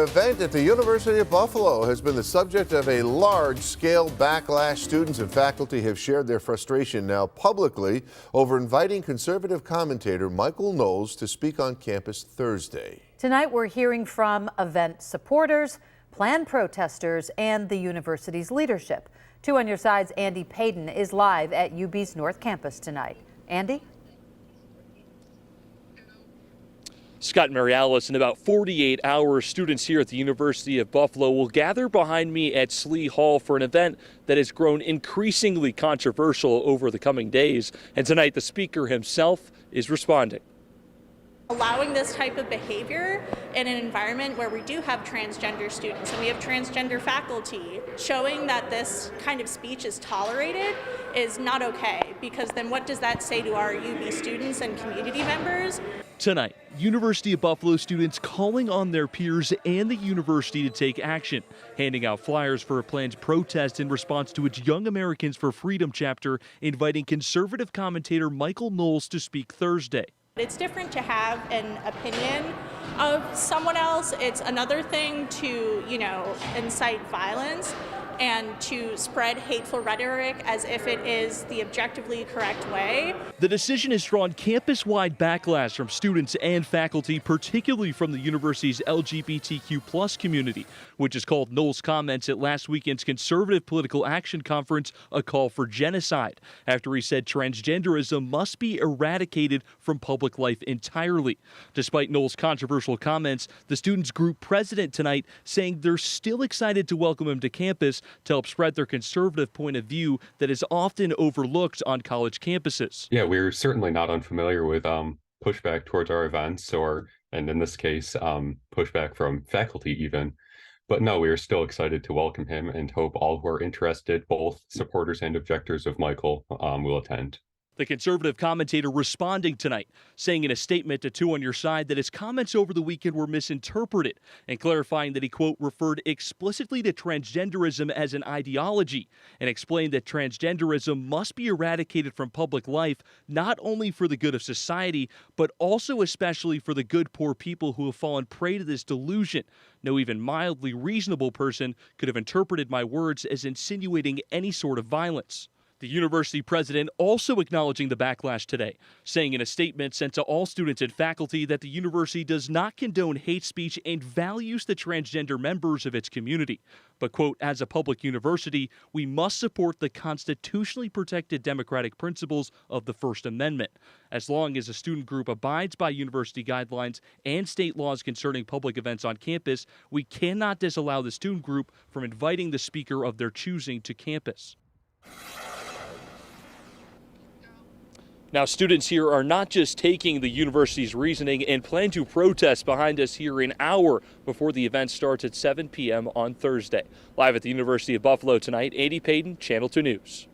The event at the University of Buffalo has been the subject of a large-scale backlash. Students and faculty have shared their frustration now publicly over inviting conservative commentator Michael Knowles to speak on campus Thursday. Tonight we're hearing from event supporters, planned protesters, and the university's leadership. 2 on Your Side's Andy Payton is live at UB's North Campus tonight. Andy? Scott and Mary Alice, in about 48 hours, students here at the University of Buffalo will gather behind me at Slee Hall for an event that has grown increasingly controversial over the coming days. And tonight, the speaker himself is responding. Allowing this type of behavior in an environment where we do have transgender students and we have transgender faculty, showing that this kind of speech is tolerated is not okay, because then what does that say to our UB students and community members? Tonight, University of Buffalo students calling on their peers and the university to take action, handing out flyers for a planned protest in response to its Young Americans for Freedom chapter, inviting conservative commentator Michael Knowles to speak Thursday. It's different to have an opinion of someone else. It's another thing to, incite violence and to spread hateful rhetoric as if it is the objectively correct way. The decision has drawn campus-wide backlash from students and faculty, particularly from the university's LGBTQ+ community, which has called Knowles' comments at last weekend's Conservative Political Action Conference a call for genocide, after he said transgenderism must be eradicated from public life entirely. Despite Knowles' controversial comments, the students' group president tonight saying they're still excited to welcome him to campus to help spread their conservative point of view that is often overlooked on college campuses. Yeah, we're certainly not unfamiliar with pushback towards our events, and in this case, pushback from faculty even. But no, we are still excited to welcome him and hope all who are interested, both supporters and objectors of Michael, will attend. The conservative commentator responding tonight, saying in a statement to 2 on Your Side that his comments over the weekend were misinterpreted, and clarifying that he, quote, referred explicitly to transgenderism as an ideology, and explained that transgenderism must be eradicated from public life, not only for the good of society, but also especially for the good poor people who have fallen prey to this delusion. No even mildly reasonable person could have interpreted my words as insinuating any sort of violence. The university president also acknowledging the backlash today, saying in a statement sent to all students and faculty that the university does not condone hate speech and values the transgender members of its community. But, quote, as a public university, we must support the constitutionally protected democratic principles of the First Amendment. As long as a student group abides by university guidelines and state laws concerning public events on campus, we cannot disallow the student group from inviting the speaker of their choosing to campus. Now, students here are not just taking the university's reasoning and plan to protest behind us here an hour before the event starts at 7 p.m. on Thursday. Live at the University of Buffalo tonight, Andy Payton, Channel 2 News.